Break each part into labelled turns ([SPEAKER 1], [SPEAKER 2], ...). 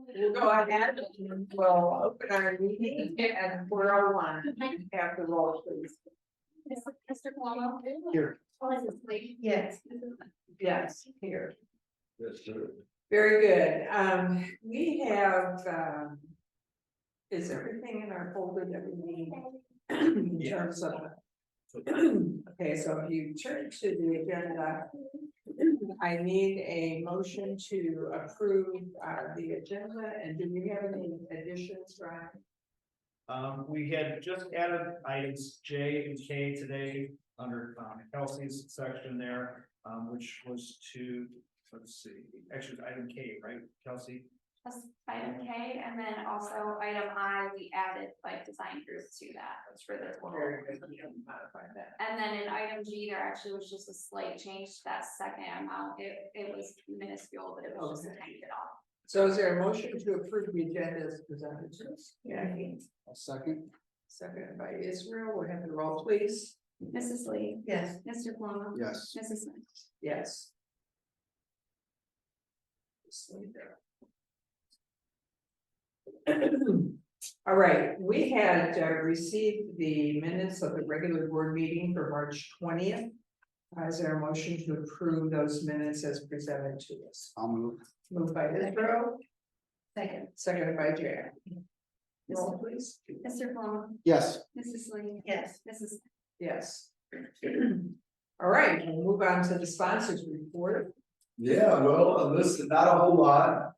[SPEAKER 1] We'll go ahead and we'll open our meeting at 4:01. Have the roll, please.
[SPEAKER 2] Mr. Cuomo?
[SPEAKER 3] Here.
[SPEAKER 2] Mrs. Lee?
[SPEAKER 1] Yes. Yes, here.
[SPEAKER 3] Yes, sir.
[SPEAKER 1] Very good. We have, is everything in our folder that we need? In terms of. Okay, so if you turn to the agenda, I need a motion to approve the agenda, and do we have any additions, Ryan?
[SPEAKER 4] We had just added items J and K today under Kelsey's section there, which was to, let's see, actually it's item K, right, Kelsey?
[SPEAKER 2] That's item K, and then also item I, we added like design groups to that, that's for the total.
[SPEAKER 1] Very good, we can modify that.
[SPEAKER 2] And then in item G, there actually was just a slight change to that second amount, it was minuscule, but it was just a tiny bit off.
[SPEAKER 1] So is there a motion to approve the agenda as presented to us? Yeah.
[SPEAKER 3] A second.
[SPEAKER 1] Seconded by Israel, we'll have the roll, please.
[SPEAKER 2] Mrs. Lee?
[SPEAKER 1] Yes.
[SPEAKER 2] Mr. Cuomo?
[SPEAKER 3] Yes.
[SPEAKER 2] Mrs. Smith?
[SPEAKER 1] Yes. Just leave there. All right, we had received the minutes of the regular board meeting for March 20th. Is there a motion to approve those minutes as presented to us?
[SPEAKER 3] I'll move.
[SPEAKER 1] Moved by Israel. Seconded by Jan. Roll, please.
[SPEAKER 2] Mr. Cuomo?
[SPEAKER 3] Yes.
[SPEAKER 2] Mrs. Lee?
[SPEAKER 1] Yes.
[SPEAKER 2] Mrs. Smith?
[SPEAKER 1] Yes. All right, we'll move on to the sponsors report.
[SPEAKER 5] Yeah, well, listen, not a whole lot.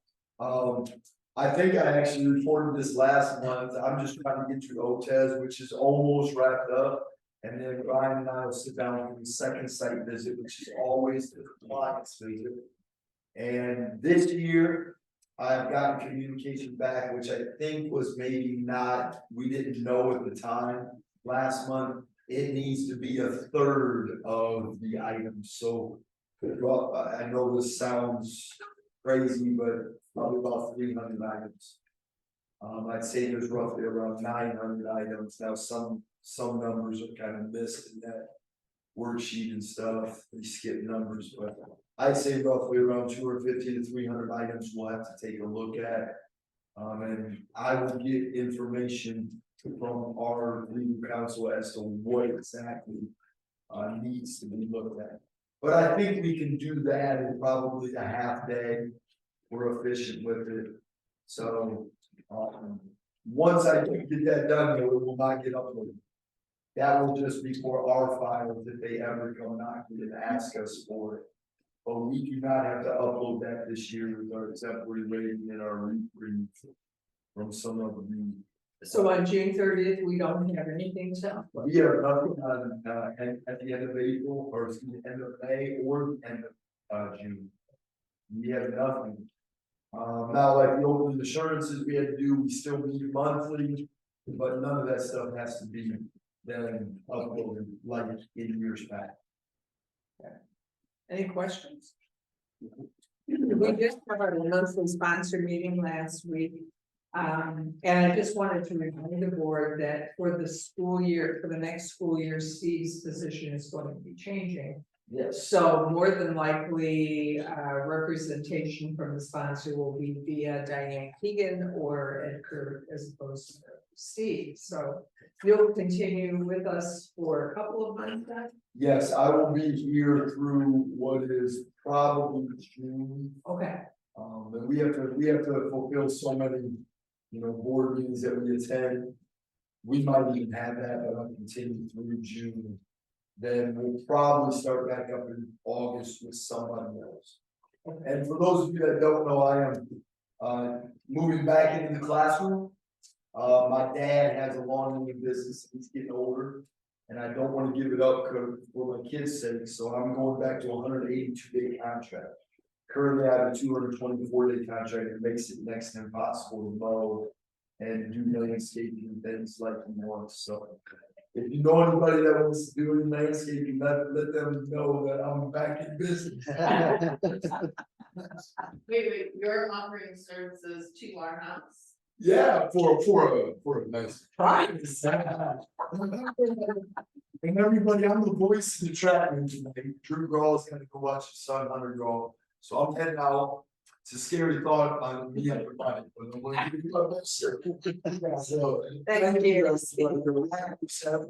[SPEAKER 5] I think I actually reported this last month. I'm just trying to get through OTES, which is almost wrapped up. And then Ryan and I will sit down for the second site visit, which is always the compliance visit. And this year, I've gotten communication back, which I think was maybe not, we didn't know at the time. Last month, it needs to be a third of the items, so. Well, I know this sounds crazy, but probably about 300 items. I'd say there's roughly around 900 items. Now, some numbers are kind of missed in that worksheet and stuff. We skip numbers, but I'd say roughly around 250 to 300 items we'll have to take a look at. And I will get information from our legal counsel as to what exactly needs to be looked at. But I think we can do that in probably a half day. We're efficient with it. So, once I get that done, though, it will not get uploaded. That will just be for our files if they ever come knock and ask us for it. But we do not have to upload that this year with our exemplary rating and our reprint from some of the.
[SPEAKER 1] So on June 30th, we don't have anything to.
[SPEAKER 5] We have nothing on, at the end of April, or excuse me, end of May, or the end of June. We have nothing. Now, like the open assurances we had to do, we still meet monthly, but none of that stuff has to be then uploaded like in years back.
[SPEAKER 1] Okay. Any questions? We just had our monthly sponsor meeting last week. And I just wanted to remind the board that for the school year, for the next school year, Steve's position is going to be changing.
[SPEAKER 5] Yes.
[SPEAKER 1] So more than likely, representation from the sponsor will be via Diane Keegan or Ed Kirk as opposed to Steve. So you'll continue with us for a couple of months then?
[SPEAKER 5] Yes, I will be here through what is probably June.
[SPEAKER 1] Okay.
[SPEAKER 5] And we have to fulfill so many, board meetings that we attend. We might even have that, but I'll continue through June. Then we'll probably start back up in August with somebody else.
[SPEAKER 1] Okay.
[SPEAKER 5] And for those of you that don't know, I am moving back into the classroom. My dad has a laundry business. He's getting older, and I don't want to give it up for my kids' sake. So I'm going back to a 182-day contract. Currently, I have a 224-day contract. It makes it next to impossible to mow and do landscaping and things like he wants. So if you know anybody that wants to do any landscaping, let them know that I'm back in business.
[SPEAKER 6] Wait, you're offering services to our house?
[SPEAKER 5] Yeah, for a nice price. And everybody, I'm the voice of the track room tonight. Drew Graw's gonna go watch his son Hunter Graw. So I'm heading out. it's a scary thought on me and everybody, but I'm gonna give you my best. So,
[SPEAKER 1] Thank you.
[SPEAKER 5] Have a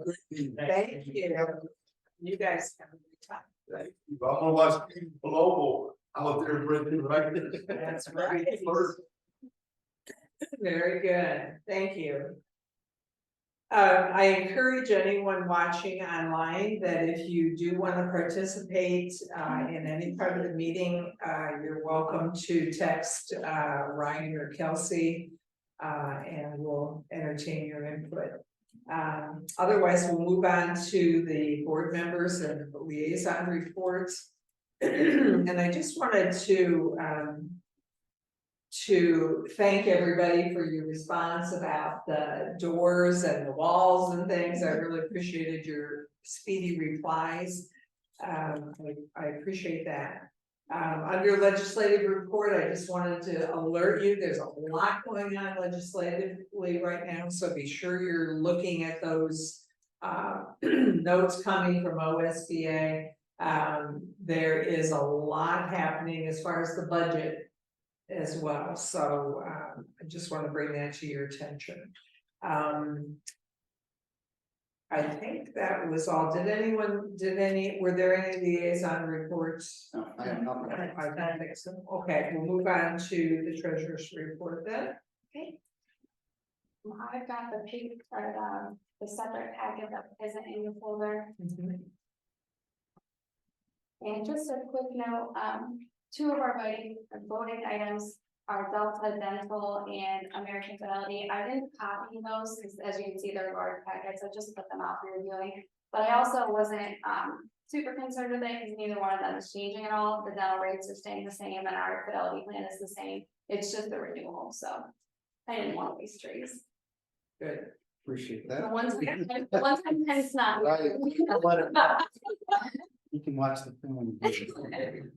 [SPEAKER 5] great evening.
[SPEAKER 1] Thank you. You guys have a good time.
[SPEAKER 5] Thank you. I'm gonna watch people global out there breaking records.
[SPEAKER 1] That's right. Very good, thank you. I encourage anyone watching online that if you do want to participate in any part of the meeting, you're welcome to text Ryan or Kelsey, and we'll entertain your input. Otherwise, we'll move on to the board members and liaison reports. And I just wanted to thank everybody for your response about the doors and the walls and things. I really appreciated your speedy replies. I appreciate that. Under legislative report, I just wanted to alert you, there's a lot going on legislatively right now, so be sure you're looking at those notes coming from OSBA. There is a lot happening as far as the budget as well, so I just want to bring that to your attention. I think that was all. Were there any liaison reports?
[SPEAKER 3] No, I have nothing.
[SPEAKER 1] I don't think so. Okay, we'll move on to the treasurer's report then.
[SPEAKER 2] Okay. I've got the pink, or the separate packet that isn't in your folder. And just a quick note, two of our voting items are Delta Dental and American Fidelity. I didn't copy those, because as you can see, they're large packets, I just put them out for reviewing. But I also wasn't super concerned with it, because neither one of them is changing at all. The dental rates are staying the same, and our Fidelity plan is the same. It's just the renewal, so I didn't want to waste trees.
[SPEAKER 1] Good.
[SPEAKER 3] Appreciate
[SPEAKER 2] The
[SPEAKER 3] that.
[SPEAKER 2] one time it's not.
[SPEAKER 3] Right. You can watch the film.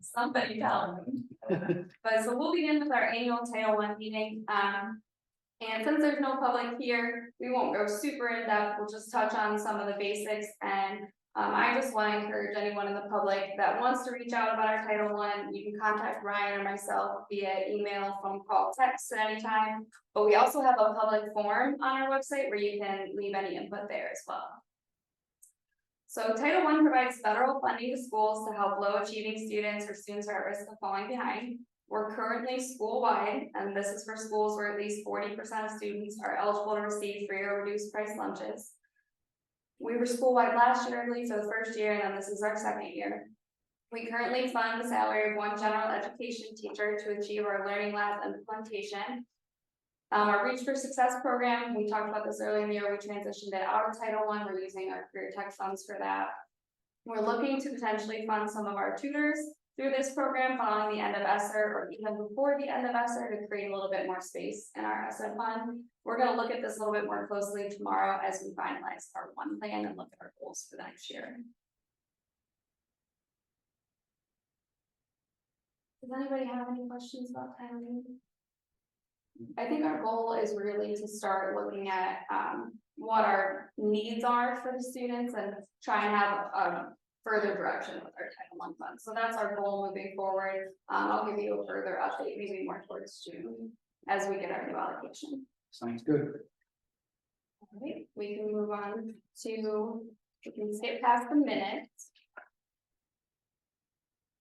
[SPEAKER 2] Somebody tell them. But so we'll begin with our annual Title I meeting. And since there's no public here, we won't go super in depth. We'll just touch on some of the basics. And I just want to encourage anyone in the public that wants to reach out about our Title I. You can contact Ryan or myself via email, phone call, text at any time. But we also have a public forum on our website where you can leave any input there as well. So Title I provides federal funding to schools to help low achieving students or students who are at risk of falling behind. We're currently school-wide, and this is for schools where at least 40% of students are eligible to receive free or reduced price lunches. We were school-wide last year, I believe, for the first year, and then this is our second year. We currently fund the salary of one general education teacher to achieve our Learning Lab implementation. Our Reach for Success program, we talked about this earlier in the year, we transitioned it out of Title I, we're using our career tech funds for that. We're looking to potentially fund some of our tutors through this program following the end of ESSER or even before the end of ESSER to create a little bit more space in our ESSER fund. We're going to look at this a little bit more closely tomorrow as we finalize our one plan and look at our goals for the next year. Does anybody have any questions about Title I? I think our goal is really to start looking at what our needs are for the students and try and have a further direction with our Title I funds. So that's our goal moving forward. I'll give you a further update, maybe more towards June, as we get our new allocation.
[SPEAKER 3] Sounds good.
[SPEAKER 2] All right, we can move on to, we can skip past the minutes.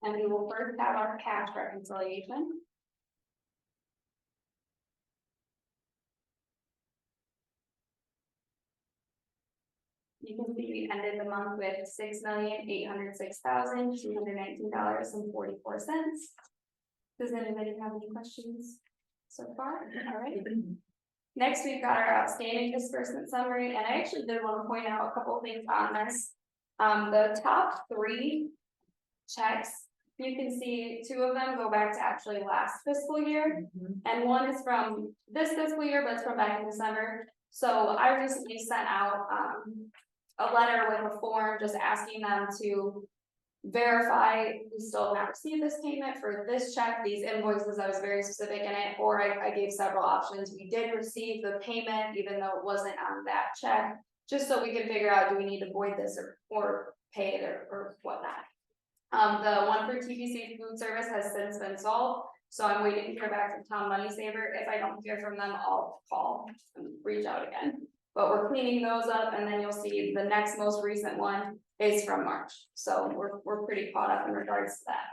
[SPEAKER 2] And we will first have our cash reconciliation. You can see we ended the month with $6,806,219.44. Does anybody have any questions so far? All right. Next, we've got our outstanding disbursement summary, and I actually did want to point out a couple of things on this. The top 3 checks, you can see 2 of them go back to actually last fiscal year, and one is from this fiscal year, but it's from back in December. So I recently sent out a letter with a form just asking them to verify we still have received this payment for this check, these invoices. I was very specific in it, or I gave several options. We did receive the payment, even though it wasn't on that check, just so we can figure out, do we need to void this or pay it or whatnot. The one for TCS Food Service has since been solved. So I'm waiting to hear back from Town Money Saver. If I don't hear from them, I'll call and reach out again. But we're cleaning those up, and then you'll see the next most recent one is from March. So we're pretty caught up in regards to that.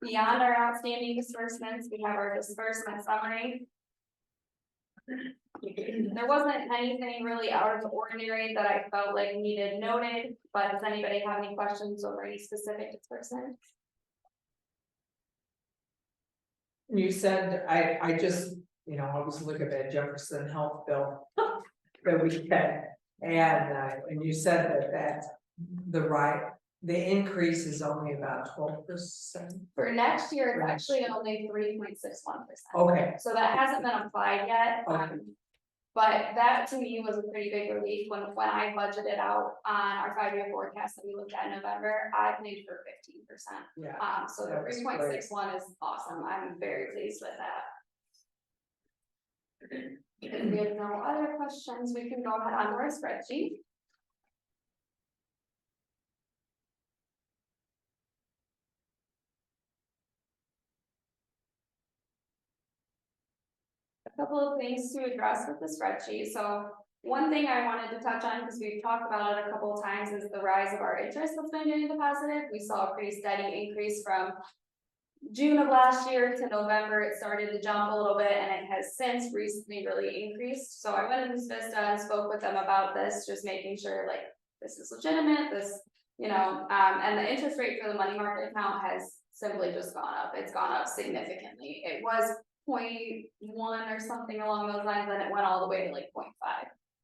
[SPEAKER 2] Beyond our outstanding disbursements, we have our disbursement summary. There wasn't anything really out of the ordinary that I felt like needed noted, but does anybody have any questions over any specific disbursement?
[SPEAKER 1] You said, I just, I was looking at Jefferson Health bill that we had, and you said that the increase is only about 12%.
[SPEAKER 2] For next year, it's actually only 3.61%.
[SPEAKER 1] Okay,
[SPEAKER 2] So that hasn't been applied yet.
[SPEAKER 1] Okay.
[SPEAKER 2] But that to me was a pretty big relief when I budgeted out on our 5-year forecast that we looked at in November. I paid for 15%.
[SPEAKER 1] yeah,
[SPEAKER 2] So the
[SPEAKER 1] that was
[SPEAKER 2] 3.61 is awesome. I'm very pleased with that. If we have no other questions, we can go ahead on our spreadsheet. A couple of things to address with the spreadsheet. So one thing I wanted to touch on, because we've talked about it a couple of times, is the rise of our interest that's been getting deposited. We saw a pretty steady increase from June of last year to November. It started to jump a little bit, and it has since recently really increased. So I went into Vista and spoke with them about this, just making sure like this is legitimate, this, and the interest rate for the money market account has simply just gone up. It's gone up significantly. It was 0.1 or something along those lines, and it went all the way to like 0.5.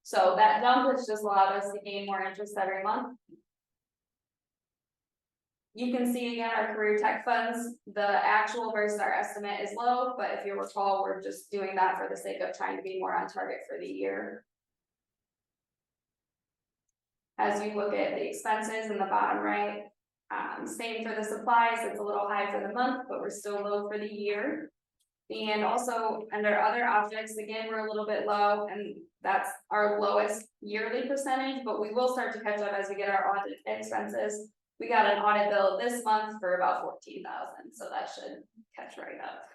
[SPEAKER 2] So that jump has just allowed us to gain more interest every month. You can see again our career tech funds, the actual versus our estimate is low, but if you recall, we're just doing that for the sake of trying to be more on target for the year. As you look at the expenses in the bottom right, same for the supplies, it's a little high for the month, but we're still low for the year. And also under other objects, again, we're a little bit low, and that's our lowest yearly percentage, but we will start to catch up as we get our audit expenses. We got an audit bill this month for about 14,000, so that should catch right up.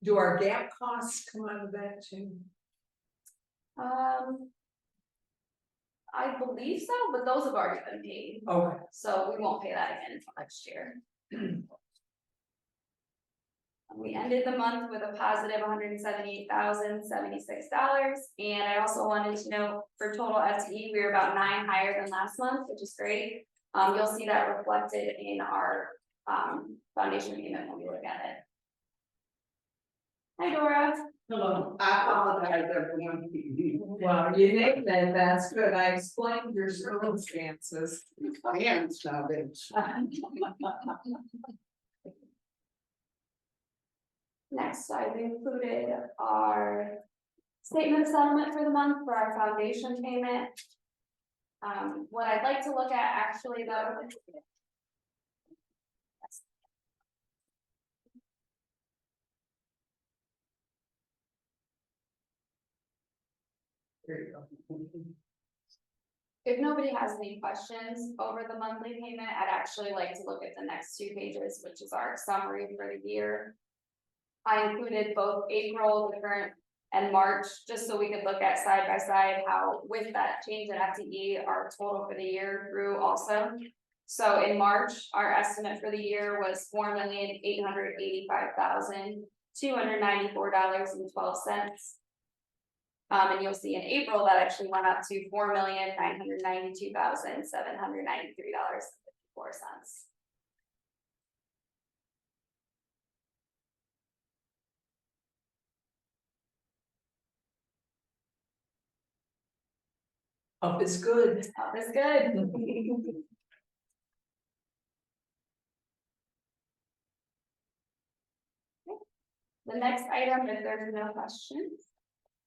[SPEAKER 1] do our gap costs come out of that too?
[SPEAKER 2] I believe so, but those have already been paid,
[SPEAKER 1] Okay,
[SPEAKER 2] so we won't pay that again until next year. We ended the month with a positive $178,076, and I also wanted to note for total FTE, we were about 9 higher than last month, which is great. You'll see that reflected in our foundation payment when we look at it. Hi, Dora.
[SPEAKER 6] Hello, I apologize, everyone.
[SPEAKER 1] well, you named that, that's good, I explained your circumstances.
[SPEAKER 6] My hands now, bitch.
[SPEAKER 2] Next, I've included our statement of settlement for the month for our foundation payment. What I'd like to look at actually though.
[SPEAKER 1] There you go.
[SPEAKER 2] If nobody has any questions over the monthly payment, I'd actually like to look at the next 2 pages, which is our summary for the year. I included both April, the current, and March, just so we could look at side by side how with that change in FTE, our total for the year grew also. So in March, our estimate for the year was $4,885,294.12. And you'll see in April that actually went up to $4,992,793.54.
[SPEAKER 1] Up is good.
[SPEAKER 2] Up is good. The next item, if there's no questions.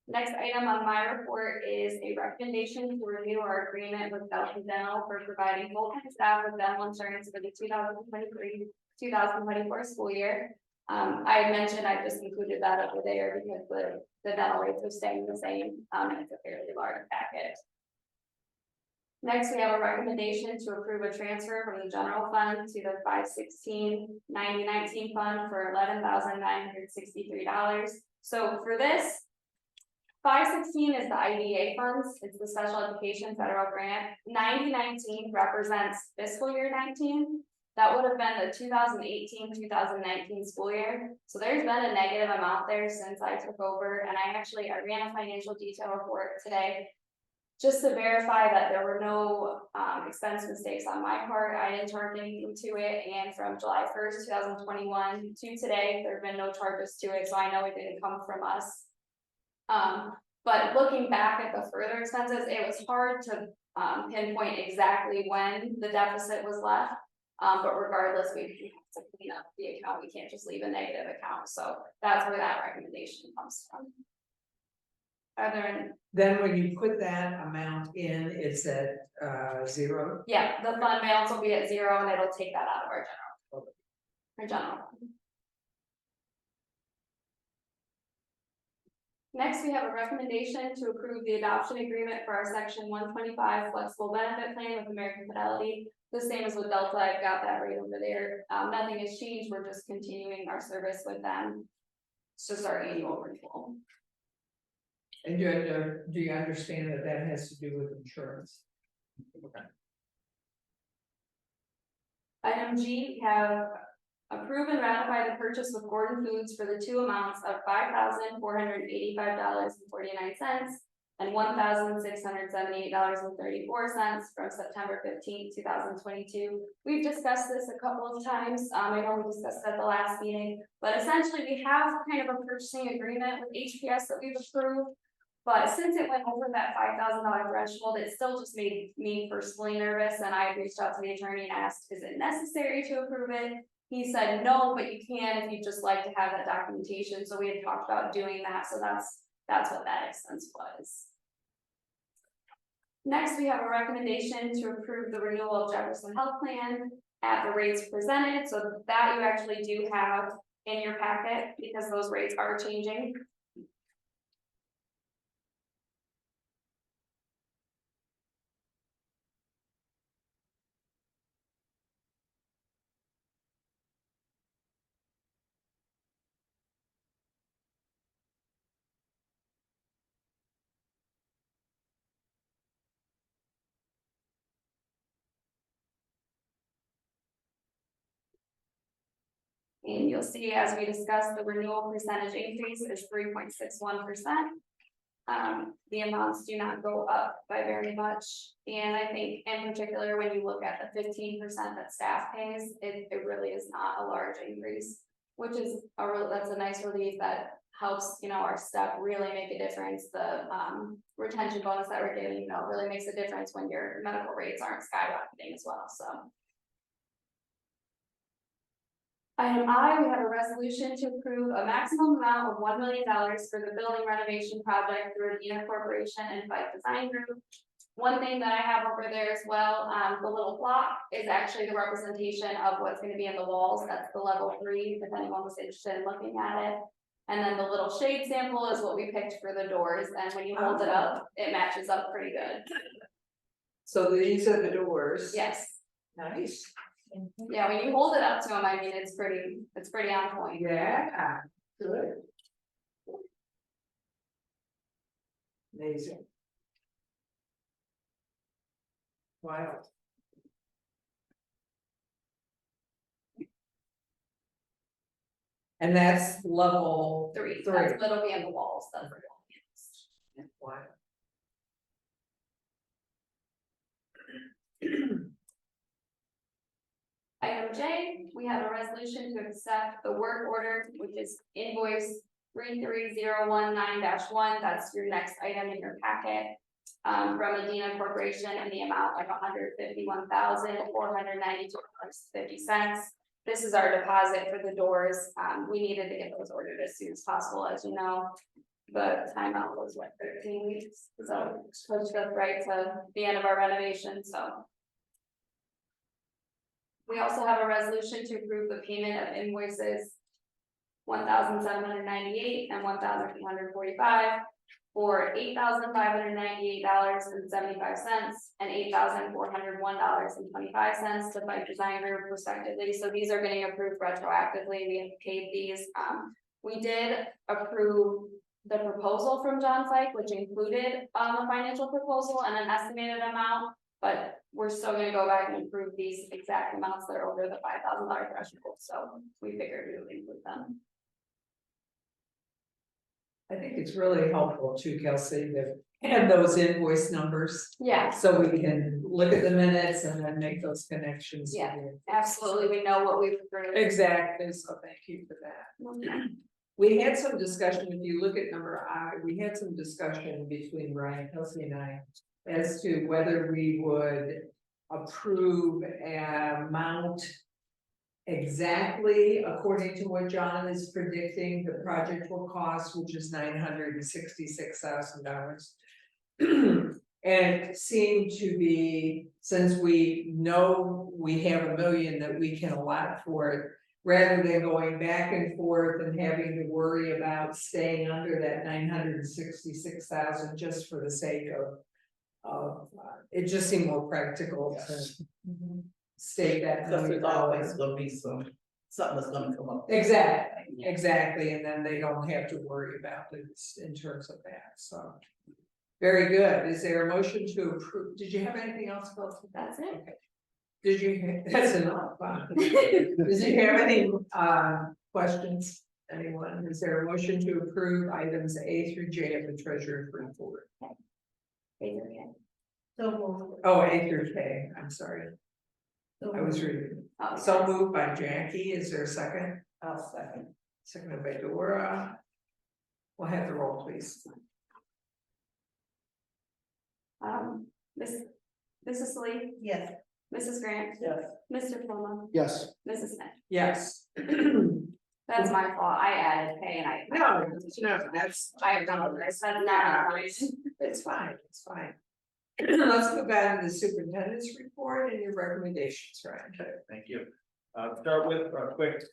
[SPEAKER 2] Next item on my report is a recommendation to renew our agreement with Townsend Dental for providing full-time staff with dental insurance for the 2023-2024 school year. I had mentioned I just included that over there because the dental rates are staying the same, and it's a fairly large package. Next, we have a recommendation to approve a transfer from the general fund to the 5/16/90/19 fund for $11,963. So for this, 5/16 is the IDA funds, it's the special education federal grant. 90/19 represents fiscal year 19. That would have been the 2018-2019 school year. So there's been a negative amount there since I took over, and I ran a financial detail report today just to verify that there were no expense mistakes on my part. I didn't charge anything to it, and from July 1st, 2021 to today, there have been no charges to it, so I know it didn't come from us. But looking back at the further expenses, it was hard to pinpoint exactly when the deficit was left. But regardless, we have to clean up the account, we can't just leave a negative account, so that's where that recommendation comes from. Are there any?
[SPEAKER 1] Then when you put that amount in, it's at zero.
[SPEAKER 2] Yeah, the fund balance will be at zero and it'll take that out of our general fund. Next, we have a recommendation to approve the adoption agreement for our section 125 flexible benefit plan with American Fidelity. The same as with Delta, I've got that right over there. Nothing has changed, we're just continuing our service with them. It's just our annual renewal.
[SPEAKER 1] And do you understand that that has to do with insurance?
[SPEAKER 2] Item G, we have approve and ratify the purchase with Gordon Foods for the two amounts of $5,485.49 and $1,678.34 from September 15th, 2022. We've discussed this a couple of times. I know we discussed at the last meeting, but essentially we have kind of a purchasing agreement with HPS that we've approved. But since it went over that $5,000 threshold, it still just made me personally nervous, and I reached out to the attorney and asked, is it necessary to approve it? He said, no, but you can if you'd just like to have that documentation. So we had talked about doing that, so that's what that expense was. Next, we have a recommendation to approve the renewal of Jefferson Health Plan at the rates presented, so that you actually do have in your packet because those rates are changing. And you'll see, as we discussed, the renewal percentage increase is 3.61%. The amounts do not go up by very much. And I think in particular, when you look at the 15% that staff pays, it really is not a large increase, which is that's a nice relief that helps, our staff really make a difference. The retention bonus that we're getting, really makes a difference when your medical rates aren't skyrocketing as well, so. Item I, we have a resolution to approve a maximum amount of $1 million for the building renovation project through Adina Corporation and Fight Design Group. One thing that I have over there as well, the little block is actually the representation of what's going to be in the walls. That's the level 3, if anyone was interested in looking at it. And then the little shade sample is what we picked for the doors. And when you hold it up, it matches up pretty good.
[SPEAKER 1] So these are the doors.
[SPEAKER 2] Yes.
[SPEAKER 1] Nice.
[SPEAKER 2] Yeah, when you hold it up to them, I mean, it's pretty on point.
[SPEAKER 1] Yeah, good. Amazing. Wow. And that's level
[SPEAKER 2] 3.
[SPEAKER 1] 3.
[SPEAKER 2] That's what'll be on the walls. That's for
[SPEAKER 1] Wow.
[SPEAKER 2] Item J, we have a resolution to accept the work order, which is invoice 33019-1. That's your next item in your packet. From Adina Corporation in the amount of $151,492.50. This is our deposit for the doors. We needed to get those ordered as soon as possible, as you know. The timeout was 13 weeks, so pushed us right to the end of our renovation. So we also have a resolution to approve the payment of invoices $1,798 and $1,345 for $8,598.75 and $8,401.25 to Bike Design Group respectively. So these are getting approved retroactively. We have paid these. We did approve the proposal from John Fike, which included a financial proposal and an estimated amount. But we're still gonna go back and approve these exact amounts that are over the $5,000 threshold. So we figured we would include them.
[SPEAKER 1] I think it's really helpful too, Kelsey, to have those invoice numbers.
[SPEAKER 2] Yeah,
[SPEAKER 1] So we can look at the minutes and then make those connections.
[SPEAKER 2] Yeah. absolutely. We know what we've approved.
[SPEAKER 1] Exactly, so thank you for that. We had some discussion, if you look at number I, we had some discussion between Ryan, Kelsey and I. As to whether we would approve an amount. Exactly according to what John is predicting the project will cost, which is $966,000. And it seemed to be, since we know we have $1 million that we can allot for it. Rather than going back and forth and having to worry about staying under that 966,000 just for the sake of. It just seemed more practical to state that.
[SPEAKER 6] Because there's always
[SPEAKER 1] $1 million.
[SPEAKER 6] gonna be something that's gonna come up.
[SPEAKER 1] Exactly, and then they don't have to worry about it in terms of that, so. Very good, is there a motion to approve, did you have anything else, Kelsey?
[SPEAKER 2] That's it.
[SPEAKER 1] Okay. Did you, that's enough. Did you have any questions? Anyone, is there a motion to approve items A through J of the treasurer's report? Oh, A through K, I'm sorry. I was reading.
[SPEAKER 2] Oh,
[SPEAKER 1] So moved by Jackie, is there a second? I'll second. Seconded by Dora. We'll have the roll, please.
[SPEAKER 2] Mrs. Lee,
[SPEAKER 6] Yes.
[SPEAKER 2] Mrs. Grant,
[SPEAKER 6] Yes.
[SPEAKER 2] Mr. Pullman,
[SPEAKER 3] Yes,
[SPEAKER 2] Mrs. Smith.
[SPEAKER 1] Yes.
[SPEAKER 2] That's my fault. I added K and I.
[SPEAKER 1] No, that's.
[SPEAKER 2] I have done this. That's not right.
[SPEAKER 1] It's fine, it's fine. Let's go back to the superintendent's report and your recommendations, Ryan.
[SPEAKER 4] Okay, thank you. Start with a quick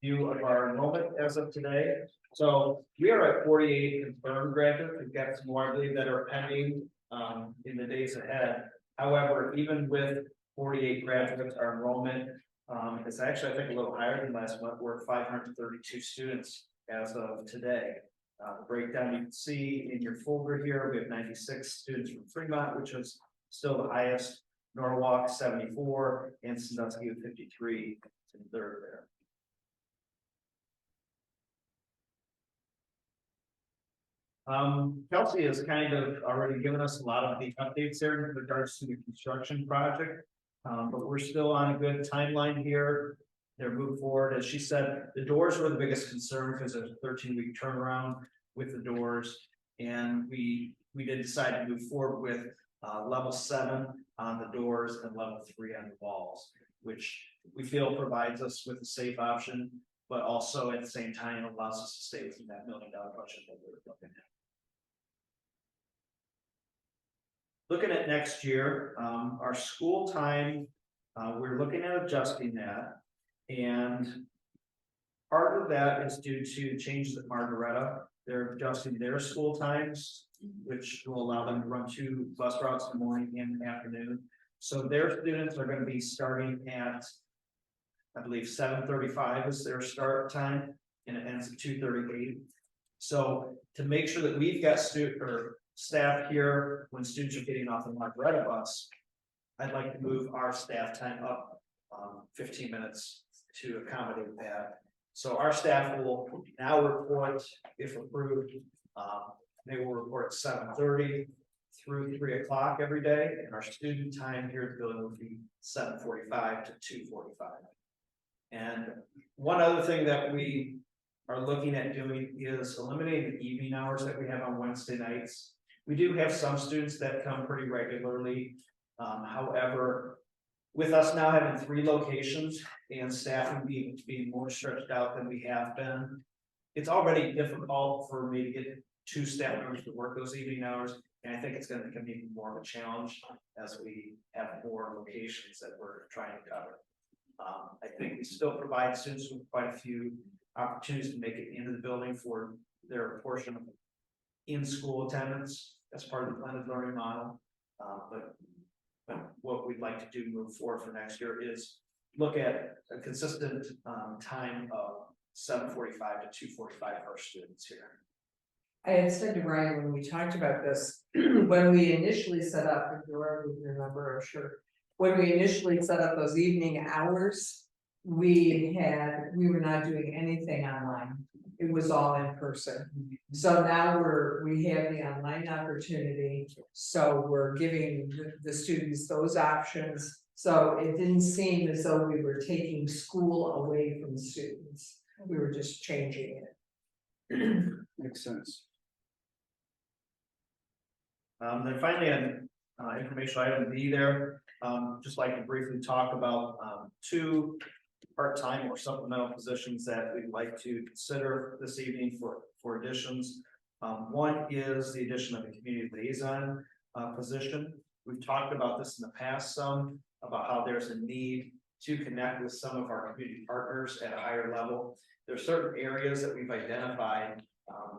[SPEAKER 4] view of our enrollment as of today. So we are at 48 confirmed graduates. We've got some more, I believe, that are pending in the days ahead. However, even with 48 graduates, our enrollment is actually, I think, a little higher than last month. We're at 532 students as of today. Breakdown you can see in your folder here, we have 96 students from Fremont, which is still the highest, Norwalk 74, and Sandusky with 53 in third there. Kelsey has kind of already given us a lot of the updates there in regards to the construction project. But we're still on a good timeline here. They're moving forward. As she said, the doors were the biggest concern because there's a 13-week turnaround with the doors. And we did decide to move forward with level 7 on the doors and level 3 on the walls, which we feel provides us with a safe option, but also at the same time allows us to stay within that $1 million budget that we're looking at. Looking at next year, our school time, we're looking at adjusting that. And part of that is due to changes at Margaretta. They're adjusting their school times, which will allow them to run 2 bus routes in the morning and afternoon. So their students are going to be starting at, I believe, 7:35 is their start time, and it ends at 2:38. So to make sure that we've got staff here when students are getting off the Margaretta bus, I'd like to move our staff time up 15 minutes to accommodate that. So our staff will now report, if approved, they will report at 7:30 through 3 o'clock every day, and our student time here at the building will be 7:45 to 2:45. And one other thing that we are looking at doing is eliminating the evening hours that we have on Wednesday nights. We do have some students that come pretty regularly. However, with us now having 3 locations and staffing being more stretched out than we have been, it's already difficult for me to get 2 staff members to work those evening hours. And I think it's going to become even more of a challenge as we have more locations that we're trying to cover. I think we still provide students with quite a few opportunities to make it into the building for their portion of in-school attendance as part of the blended learning model. But what we'd like to do moving forward for next year is look at a consistent time of 7:45 to 2:45 for our students here.
[SPEAKER 1] I had said to Ryan when we talked about this, when we initially set up, if you remember, I'm sure. When we initially set up those evening hours, we were not doing anything online. It was all in person. So now we have the online opportunity, so we're giving the students those options. So it didn't seem as though we were taking school away from students, we were just changing it.
[SPEAKER 3] Makes sense.
[SPEAKER 4] Then finally, on information item B there, just like to briefly talk about two part-time or supplemental positions that we'd like to consider this evening for additions. One is the addition of a community liaison position. We've talked about this in the past some, about how there's a need to connect with some of our community partners at a higher level. There are certain areas that we've identified.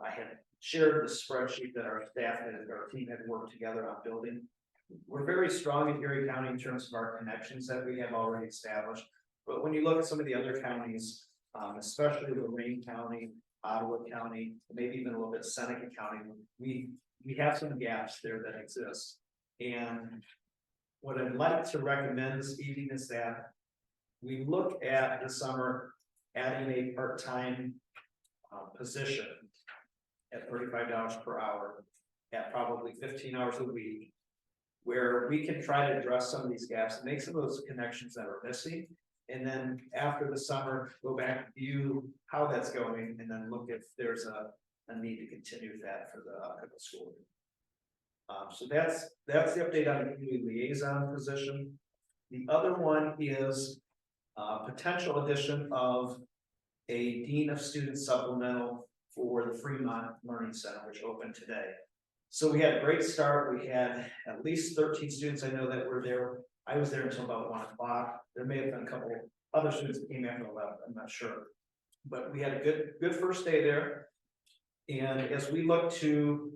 [SPEAKER 4] I had shared the spreadsheet that our staff and our team had worked together on building. We're very strong in Erie County in terms of our connections that we have already established. But when you look at some of the other counties, especially Lorraine County, Ottawa County, maybe even a little bit Seneca County, we have some gaps there that exist. And what I'd like to recommend this evening is that we look at the summer adding a part-time position at $35 per hour at probably 15 hours a week, where we can try to address some of these gaps and make some of those connections that are missing. And then after the summer, go back, view how that's going, and then look if there's a need to continue that for the upcoming school year. So that's the update on the community liaison position. The other one is potential addition of a dean of student supplemental for the Fremont Learning Center, which opened today. So we had a great start. We had at least 13 students I know that were there. I was there until about 1 o'clock. There may have been a couple other students that came after 11, I'm not sure. But we had a good first day there. And as we look to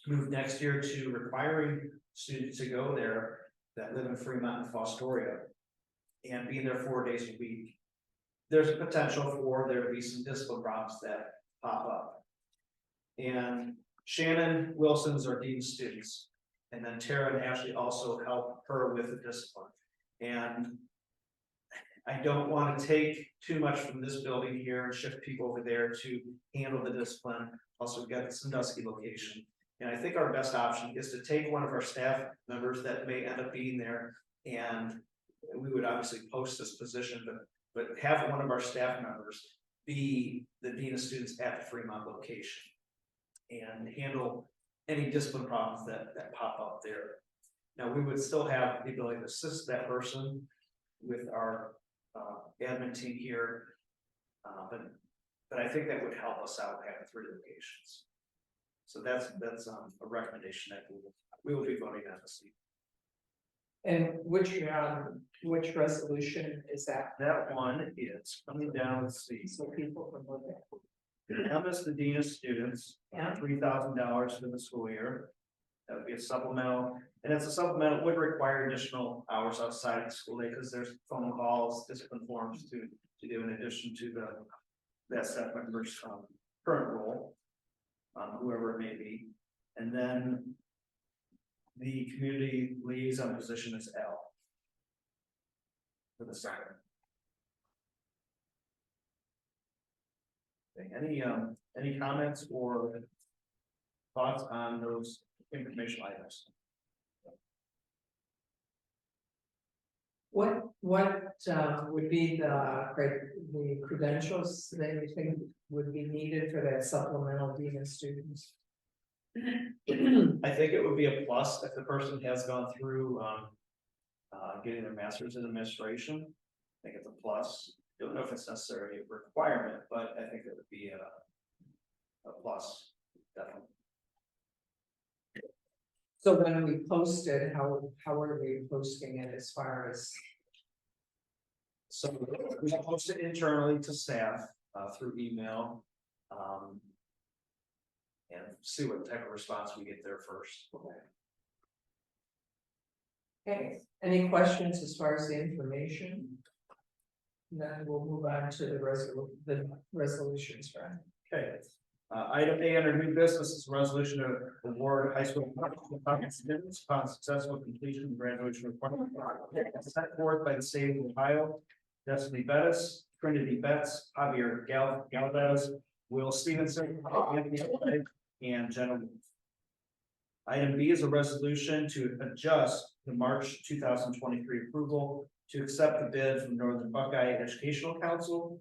[SPEAKER 4] move next year to requiring students to go there that live in Fremont and Fostoria and being there 4 days a week, there's a potential for there to be some discipline problems that pop up. And Shannon Wilson is our dean of students, and then Tara and Ashley also help her with the discipline. And I don't want to take too much from this building here and shift people over there to handle the discipline. Also, we've got the Sandusky location. And I think our best option is to take one of our staff members that may end up being there, and we would obviously post this position, but have one of our staff members be the dean of students at the Fremont location and handle any discipline problems that pop up there. Now, we would still have the ability to assist that person with our admin team here, but I think that would help us out having 3 locations. So that's a recommendation that we will be voting on this evening.
[SPEAKER 1] And which resolution is that?
[SPEAKER 4] That one is coming down, let's see.
[SPEAKER 1] So people can look at.
[SPEAKER 4] M is the dean of students,
[SPEAKER 1] Yeah.
[SPEAKER 4] $3,000 for the school year. That would be a supplemental, and it's a supplemental, would require additional hours outside of the school day because there's phone calls, discipline forms to do in addition to that staff member's current role, whoever it may be. And then the community liaison position is L for the second. Any comments or thoughts on those information items?
[SPEAKER 1] What would be the credentials that you think would be needed for that supplemental dean of students?
[SPEAKER 4] I think it would be a plus if the person has gone through getting their master's in administration. I think it's a plus. Don't know if it's necessarily a requirement, but I think it would be a plus, definitely.
[SPEAKER 1] So when we post it, how are we posting it as far as?
[SPEAKER 4] So we post it internally to staff through email. and see what type of response we get there first.
[SPEAKER 1] Okay, any questions as far as the information? Then we'll move on to the resolutions, right?
[SPEAKER 4] Okay, item A under new business is a resolution to award high school students upon successful completion of graduation requirement set forth by the state of Ohio. Destiny Bettis, Trinity Betts, Javier Galvez, Will Stevenson, and Jenna Wolf. Item B is a resolution to adjust the March 2023 approval to accept the bid from Northern Buckeye Educational Council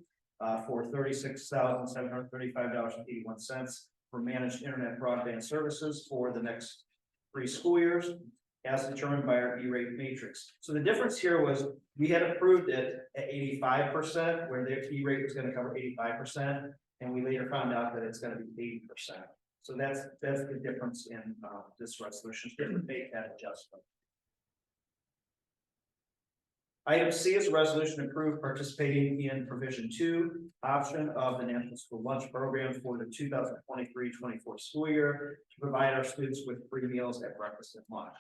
[SPEAKER 4] for $36,735.81 for managed internet broadband services for the next 3 school years, as determined by our E-rate matrix. So the difference here was we had approved it at 85%, where the E-rate was going to cover 85%, and we later found out that it's going to be 80%. So that's the difference in this resolution, to make that adjustment. Item C is a resolution to approve participating in provision 2 option of the National School Lunch Program for the 2023-24 school year to provide our students with free meals at breakfast and lunch.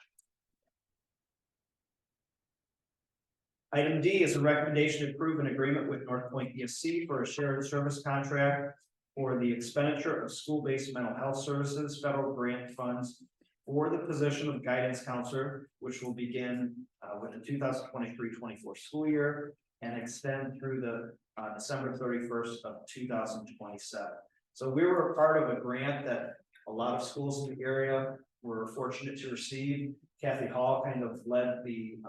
[SPEAKER 4] Item D is a recommendation to approve an agreement with North Point ESC for a shared service contract for the expenditure of school-based mental health services, federal grant funds for the position of guidance counselor, which will begin with the 2023-24 school year and extend through the December 31st of 2027. So we were a part of a grant that a lot of schools in the area were fortunate to receive. Kathy Hall kind of led the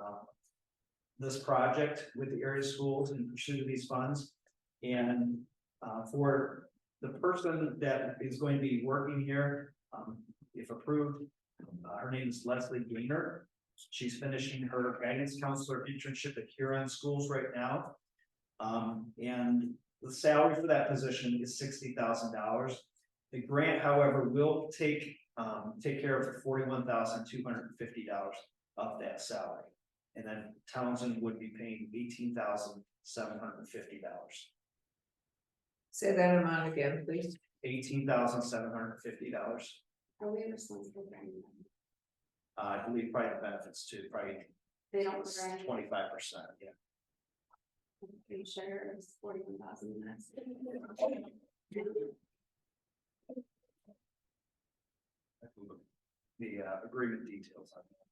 [SPEAKER 4] this project with the area schools in pursuit of these funds. And for the person that is going to be working here, if approved, her name is Leslie Gaynor. She's finishing her guidance counselor internship at Huron Schools right now. And the salary for that position is $60,000. The grant, however, will take care of the $41,250 of that salary. And then Townsend would be paying $18,750.
[SPEAKER 1] Say that amount again, please.
[SPEAKER 4] $18,750.
[SPEAKER 2] Are we responsible for any?
[SPEAKER 4] I believe probably the benefits too, probably
[SPEAKER 2] They don't.
[SPEAKER 4] 25%, yeah.
[SPEAKER 2] I'm pretty sure it's 41,000 minutes.
[SPEAKER 4] The agreement details on that,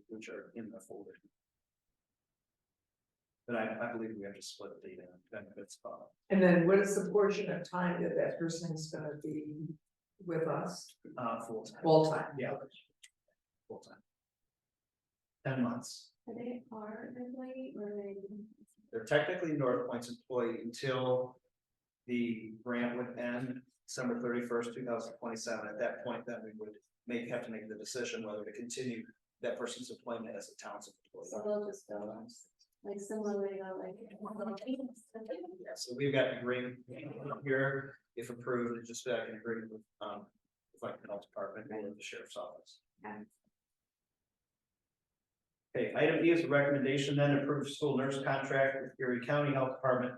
[SPEAKER 4] which are in the folder. But I believe we have to split the benefits.
[SPEAKER 1] And then what is the portion of time that that person is gonna be with us?
[SPEAKER 4] Full time.
[SPEAKER 1] Full time.
[SPEAKER 4] Yeah. Full time. 10 months.
[SPEAKER 2] Are they our employee or are they?
[SPEAKER 4] They're technically North Point's employee until the grant would end December 31st, 2027. At that point, then we would have to make the decision whether to continue that person's employment as a Townsend employee.
[SPEAKER 2] So they'll just go like similarly, like.
[SPEAKER 4] Yeah, so we've got an agreement here, if approved, it's just back in agreement with like the health department and the sheriff's office. Okay, item E is a recommendation then to approve school nurse contract with Erie County Health Department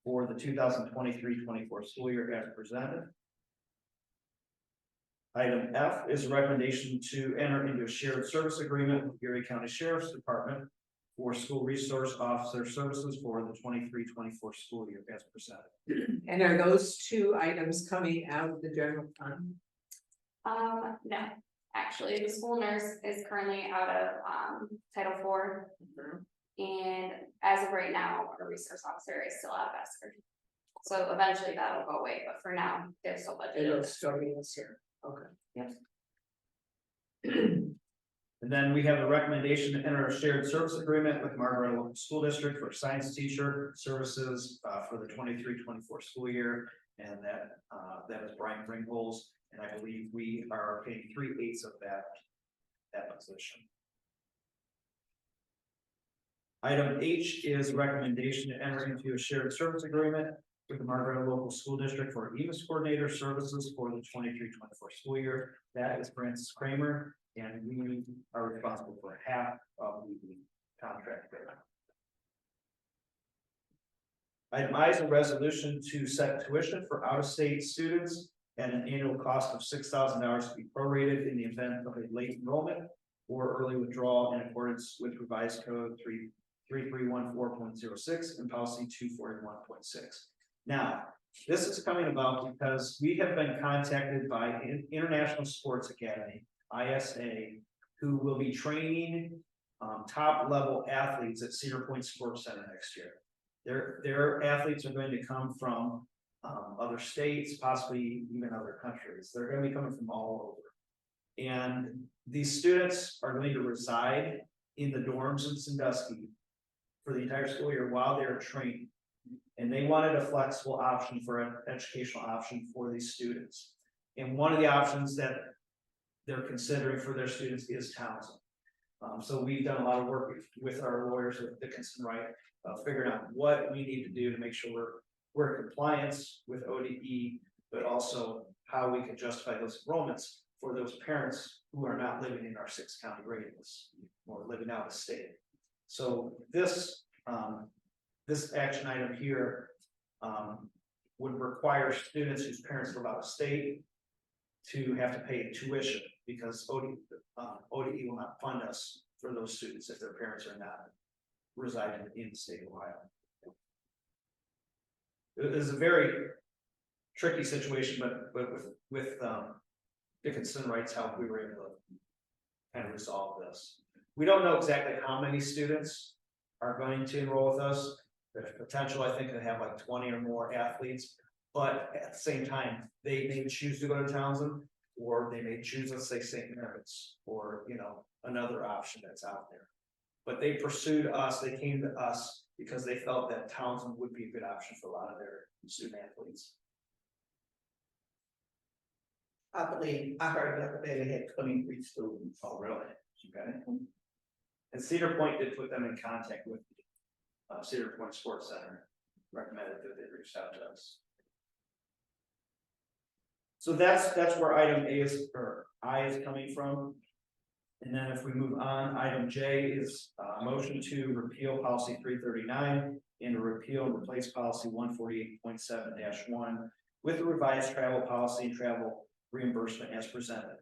[SPEAKER 4] for the 2023-24 school year as presented. Item F is a recommendation to enter into a shared service agreement with Erie County Sheriff's Department for school resource officer services for the 23-24 school year as presented.
[SPEAKER 1] And are those 2 items coming out of the general fund?
[SPEAKER 2] No, actually, the school nurse is currently out of Title IV. And as of right now, our resource officer is still out of Esker. So eventually that'll go away, but for now, they're still
[SPEAKER 1] It'll
[SPEAKER 2] budgeted.
[SPEAKER 1] still be this year. Okay.
[SPEAKER 2] Yep.
[SPEAKER 4] And then we have a recommendation to enter a shared service agreement with Margaret Local School District for science teacher services for the 23-24 school year. And that is Brian Ringholz. And I believe we are paying 3/8 of that position. Item H is recommendation to enter into a shared service agreement with the Margaret Local School District for EMIS coordinator services for the 23-24 school year. That is Francis Kramer, and we are responsible for half of the contract there. Item I is a resolution to set tuition for out-of-state students at an annual cost of $6,000 to be prorated in the event of a late enrollment or early withdrawal in accordance with revised code 3314.06 and policy 241.6. Now, this is coming about because we have been contacted by International Sports Academy, ISA, who will be training top level athletes at Cedar Point Sports Center next year. Their athletes are going to come from other states, possibly even other countries. They're going to be coming from all over. And these students are going to reside in the dorms in Sandusky for the entire school year while they're training. And they wanted a flexible option for an educational option for these students. And one of the options that they're considering for their students is Townsend. So we've done a lot of work with our lawyers at Dickinson Wright, figuring out what we need to do to make sure we're in compliance with ODE, but also how we can justify those enrollments for those parents who are not living in our 6-county radius or living out of state. So this action item here would require students whose parents live out of state to have to pay tuition because ODE will not fund us for those students if their parents are not residing in the state of Ohio. It is a very tricky situation, but with Dickinson Wright's help, we were able to kind of resolve this. We don't know exactly how many students are going to enroll with us. There's potential, I think, to have like 20 or more athletes, but at the same time, they may choose to go to Townsend, or they may choose, let's say, St. Mary's, or another option that's out there. But they pursued us, they came to us because they felt that Townsend would be a good option for a lot of their student athletes.
[SPEAKER 7] I believe, I heard the other day they had 23 students.
[SPEAKER 4] Oh, really? Okay. And Cedar Point did put them in contact with Cedar Point Sports Center, recommended that they reached out to us. So that's where item A is, or I is coming from. And then if we move on, item J is a motion to repeal policy 339 and to repeal and replace policy 148.7-1 with a revised travel policy and travel reimbursement as presented.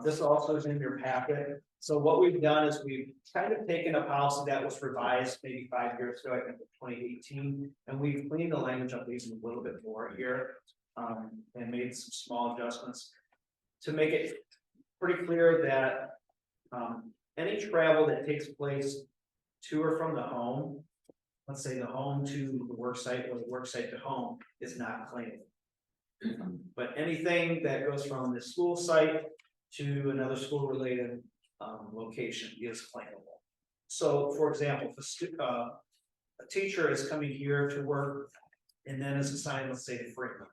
[SPEAKER 4] This also is in your packet. So what we've done is we've kind of taken a policy that was revised maybe 5 years ago, I think in 2018, and we've cleaned the language up even a little bit more here, and made some small adjustments to make it pretty clear that any travel that takes place to or from the home, let's say the home to the work site or the work site to home, is not claimable. But anything that goes from the school site to another school related location is claimable. So for example, if a teacher is coming here to work and then is assigned, let's say, to Fremont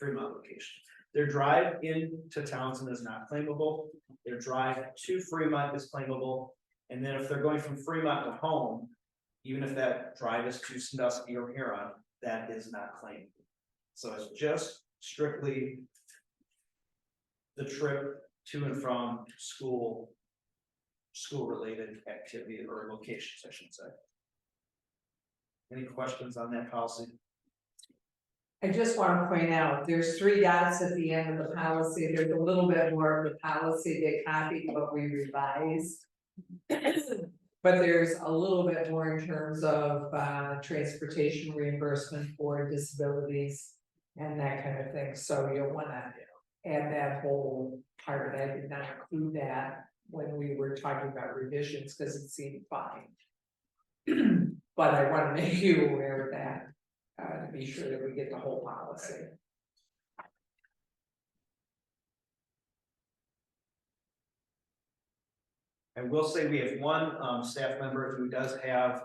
[SPEAKER 4] location, their drive into Townsend is not claimable. Their drive to Fremont is claimable. And then if they're going from Fremont to home, even if that drive is to Sandusky or Huron, that is not claimable. So it's just strictly the trip to and from school related activity or locations, I should say. Any questions on that policy?
[SPEAKER 1] I just want to point out, there's 3 dots at the end of the policy. There's a little bit more of the policy they copied what we revised. But there's a little bit more in terms of transportation reimbursement for disabilities and that kind of thing. So you'll want to add that whole part of it. I did not include that when we were talking about revisions because it seemed fine. But I want to make you aware of that. To be sure that we get the whole policy.
[SPEAKER 4] I will say we have one staff member who does have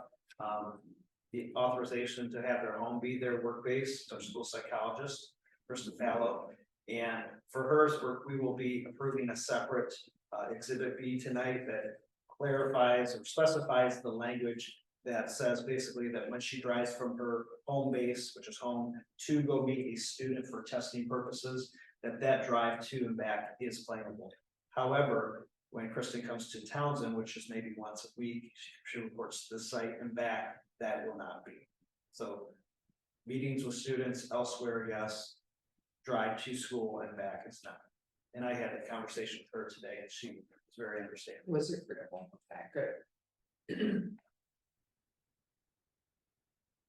[SPEAKER 4] the authorization to have their home be their work base, our school psychologist, Kristen Fallow. And for hers work, we will be approving a separate exhibit B tonight that clarifies or specifies the language that says basically that when she drives from her home base, which is home, to go meet a student for testing purposes, that drive to and back is claimable. However, when Kristen comes to Townsend, which is maybe once a week, she reports to the site and back, that will not be. So meetings with students elsewhere, yes. drive to school and back is not. And I had a conversation with her today and she was very understanding.
[SPEAKER 1] Was it critical? Okay, good.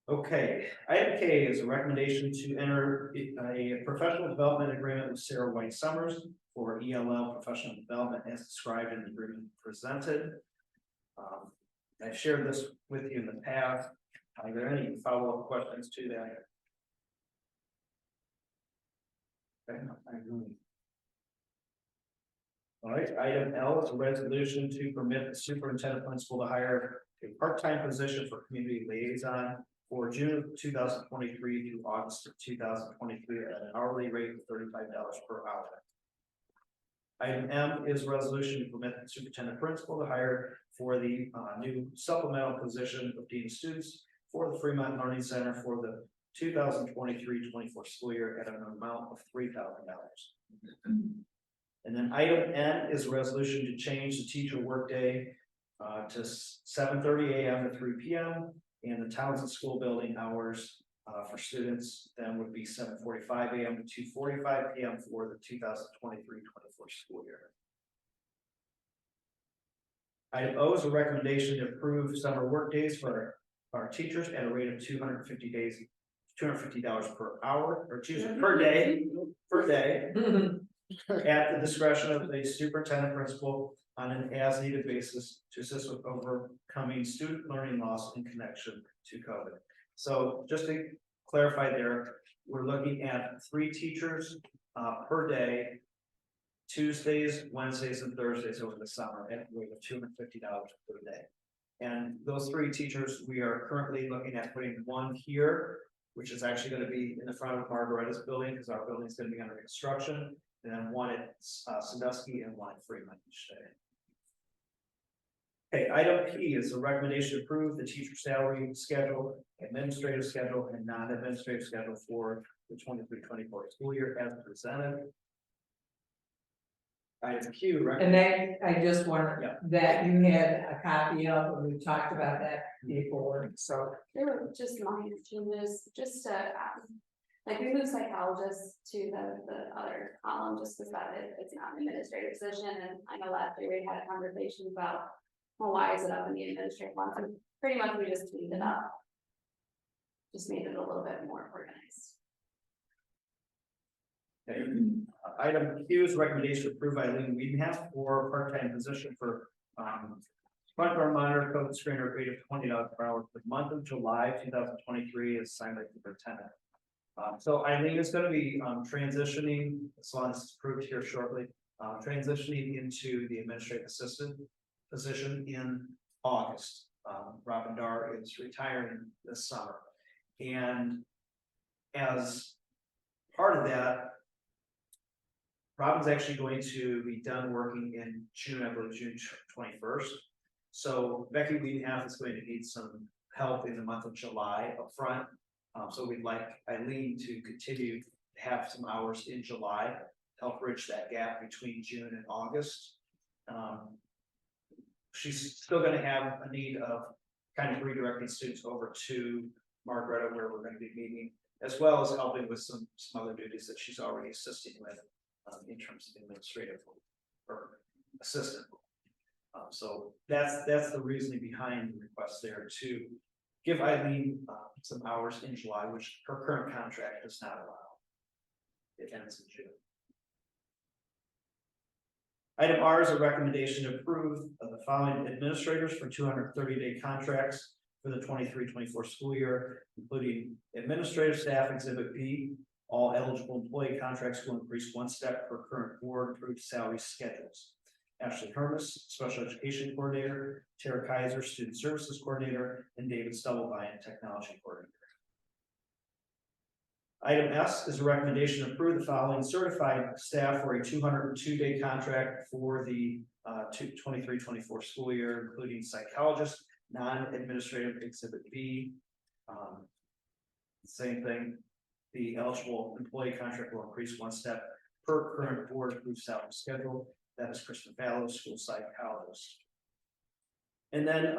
[SPEAKER 4] Okay, item K is a recommendation to enter a professional development agreement with Sarah White Summers for ELL professional development as described in the agreement presented. I've shared this with you in the past. Are there any follow-up questions to that? Okay, I agree. All right, item L is a resolution to permit the superintendent principal to hire a part-time position for community liaison for June of 2023 through August of 2023 at an hourly rate of $35 per hour. Item M is a resolution to permit the superintendent principal to hire for the new supplemental position of dean of students for the Fremont Learning Center for the 2023-24 school year at an amount of $3,000. And then item N is a resolution to change the teacher workday to 7:30 a.m. to 3 p.m. and the Townsend school building hours for students then would be 7:45 a.m. to 2:45 p.m. for the 2023-24 school year. Item O is a recommendation to approve summer work days for our teachers at a rate of $250 per hour, or per day, at the discretion of the superintendent principal on an as-needed basis to assist with overcoming student learning loss in connection to COVID. So just to clarify there, we're looking at 3 teachers per day, Tuesdays, Wednesdays, and Thursdays over the summer at a rate of $250 per day. And those 3 teachers, we are currently looking at putting one here, which is actually going to be in the front of Margaretta's building because our building is going to be under construction, and then one at Sandusky and one at Fremont each day. Okay, item P is a recommendation to approve the teacher salary schedule, administrative schedule, and non-administrative schedule for the 23-24 school year as presented. Item Q.
[SPEAKER 1] And then I just wondered
[SPEAKER 4] Yeah.
[SPEAKER 1] that you had a copy of, and we talked about that before, so.
[SPEAKER 2] There were just minor changes, just to, like we moved psychologists to the other column, just because it's not an administrative position, and I know last year we had a conversation about, well, why is it up in the administrative one? So pretty much we just cleaned it up. Just made it a little bit more organized.
[SPEAKER 4] Okay. Item Q is recommendation to approve Eileen Wiedenhoff for part-time position for front door monitor code screener rate of $20 per hour for the month of July 2023 as assigned by the superintendent. So Eileen is going to be transitioning, as long as it's approved here shortly, transitioning into the administrative assistant position in August. Robin Dar is retiring this summer, and as part of that, Robin's actually going to be done working in June, I believe June 21st. So Becky Wiedenhoff is going to need some help in the month of July up front. So we'd like Eileen to continue to have some hours in July, to help bridge that gap between June and August. She's still going to have a need of kind of redirecting students over to Margaretta, where we're going to be meeting, as well as helping with some other duties that she's already assisting with in terms of administrative or assistant. So that's the reasoning behind the request there, to give Eileen some hours in July, which her current contract does not allow. It ends in June. Item R is a recommendation to approve of the following administrators for 230-day contracts for the 23-24 school year, including administrative staff Exhibit B. All eligible employee contracts will increase 1 step per current board approved salary schedules. Ashley Hermes, Special Education Coordinator, Tara Kaiser, Student Services Coordinator, and David Stubblebine, Technology Coordinator. Item S is a recommendation to approve the following certified staff for a 202-day contract for the 23-24 school year, including psychologist, non-administrative Exhibit B. Same thing. The eligible employee contract will increase 1 step per current board approved salary schedule. That is Kristen Fallows, school psychologist. And then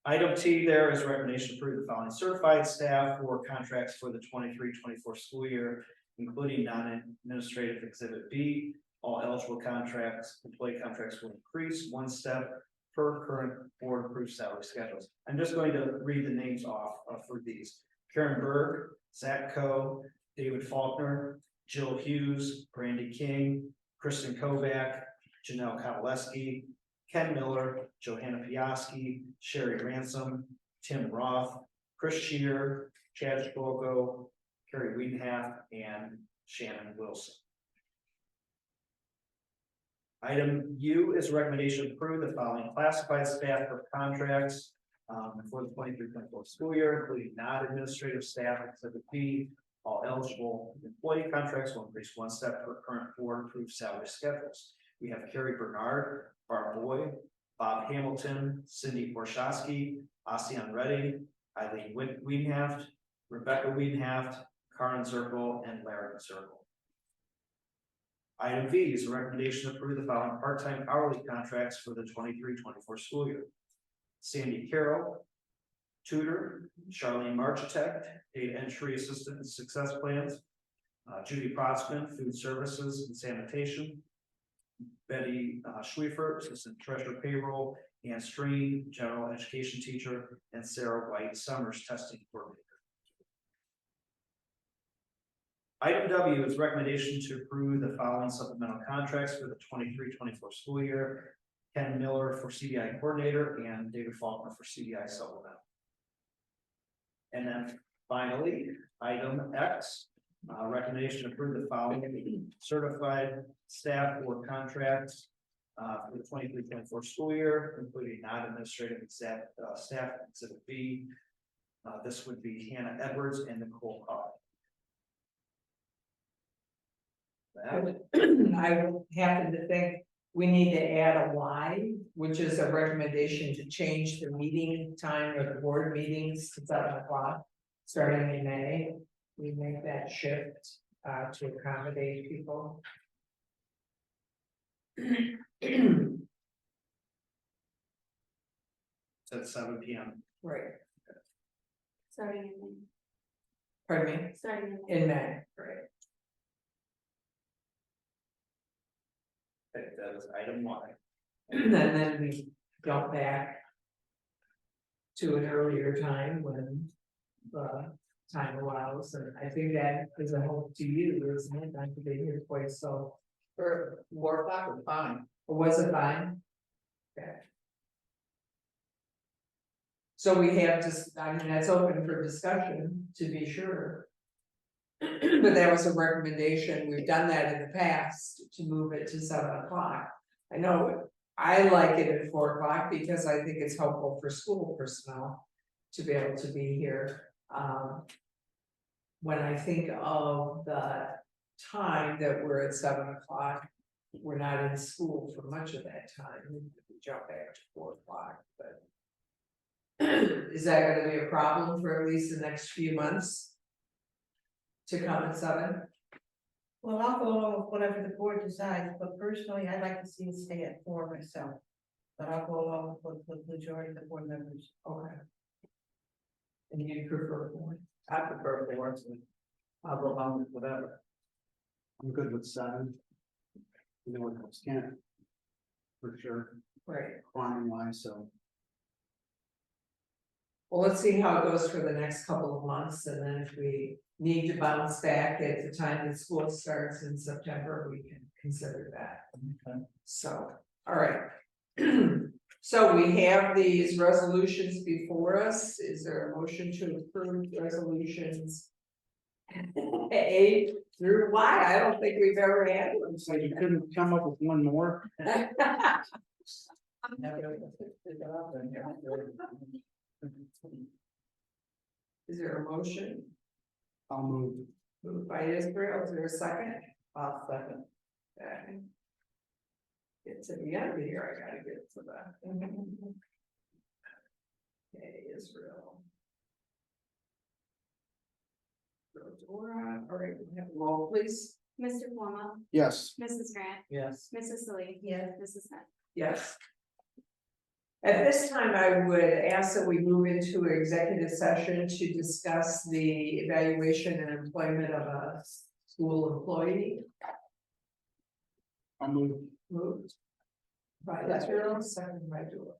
[SPEAKER 4] item T there is a recommendation to approve the following certified staff for contracts for the 23-24 school year, including non-administrative exhibit B. All eligible contracts, employee contracts will increase one step per current board approved salary schedules. I'm just going to read the names off for these. Karen Berg, Zach Coe, David Faulkner, Jill Hughes, Brandy King, Kristen Kovac, Janelle Kowaleski, Ken Miller, Johanna Piaski, Sherry Ransom, Tim Roth, Chris Shear, Chad Bogo, Carrie Wiedenhaft, and Shannon Wilson. Item U is recommendation to approve the following classified staff for contracts for the 23-24 school year, including non-administrative staff, exhibit B. All eligible employee contracts will increase one step per current board approved salary schedules. We have Carrie Bernard, Barb Boyd, Bob Hamilton, Cindy Borshowski, Asian Redding, Eileen Wiedenhaft, Rebecca Wiedenhaft, Karen Zirkle, and Larry Zirkle. Item V is a recommendation to approve the following part-time hourly contracts for the 23-24 school year. Sandy Carroll, tutor, Charlene Marchitect, data entry assistant and success plans, Judy Protzman, food services and sanitation, Betty Schweifer, assistant treasurer payroll, Ann Stream, general education teacher, and Sarah White Summers, testing coordinator. Item W is recommendation to approve the following supplemental contracts for the 23-24 school year. Ken Miller for CDI coordinator and David Faulkner for CDI supplemental. And then finally, item X, recommendation to approve the following certified staff or contracts for the 23-24 school year, including non-administrative staff exhibit B. This would be Hannah Edwards and Nicole Carr.
[SPEAKER 1] I happen to think we need to add a Y, which is a recommendation to change the meeting time of the board meetings to 7 o'clock, starting in May. We make that shift to accommodate people.
[SPEAKER 4] It's at 7 p.m.
[SPEAKER 1] Right,
[SPEAKER 2] Starting in May.
[SPEAKER 1] pardon me,
[SPEAKER 2] Starting in May.
[SPEAKER 1] in May, right.
[SPEAKER 4] That is item Y.
[SPEAKER 1] And then we jump back to an earlier time when the time allows, and I think that is a help to you, isn't it, not to be here quite so.
[SPEAKER 7] For 4 o'clock or fine.
[SPEAKER 1] Or was it fine? Okay. So we have to, I mean, that's open for discussion, to be sure. But that was a recommendation, we've done that in the past, to move it to 7 o'clock. I know, I like it at 4 o'clock because I think it's helpful for school personnel to be able to be here. When I think of the time that we're at 7 o'clock, we're not in school for much of that time, we jump back to 4 o'clock, but. Is that gonna be a problem for at least the next few months? To come at 7?
[SPEAKER 7] Well, I'll go along with whatever the board decides, but personally, I'd like to see it stay at 4 myself. But I'll go along with the majority of the board members.
[SPEAKER 1] Okay. And you prefer 4?
[SPEAKER 3] I prefer 4, so I'll go along with whatever. I'm good with 7. You know what else can't. For sure,
[SPEAKER 1] Right,
[SPEAKER 3] climbing wise, so.
[SPEAKER 1] well, let's see how it goes for the next couple of months, and then if we need to bounce back at the time that school starts in September, we can consider that.
[SPEAKER 3] Okay.
[SPEAKER 1] So, all right. So we have these resolutions before us. Is there a motion to approve resolutions A through Y? I don't think we've ever had one.
[SPEAKER 3] So you couldn't come up with one more?
[SPEAKER 1] Is there a motion?
[SPEAKER 3] I'll move.
[SPEAKER 1] Moved by Israel, is there a second?
[SPEAKER 7] I'll second.
[SPEAKER 1] Okay. Get to the end of here, I gotta get to that. Okay, Israel. Dora, all right, we have a roll, please.
[SPEAKER 2] Mr. Cuomo,
[SPEAKER 3] Yes.
[SPEAKER 2] Mrs. Grant,
[SPEAKER 3] Yes.
[SPEAKER 2] Mrs. Lee.
[SPEAKER 7] Yes.
[SPEAKER 2] Mrs. Smith.
[SPEAKER 1] Yes. At this time, I would ask that we move into an executive session to discuss the evaluation and employment of a school employee.
[SPEAKER 3] I'm moving.
[SPEAKER 1] Moved. By Gerald, second by Doyle.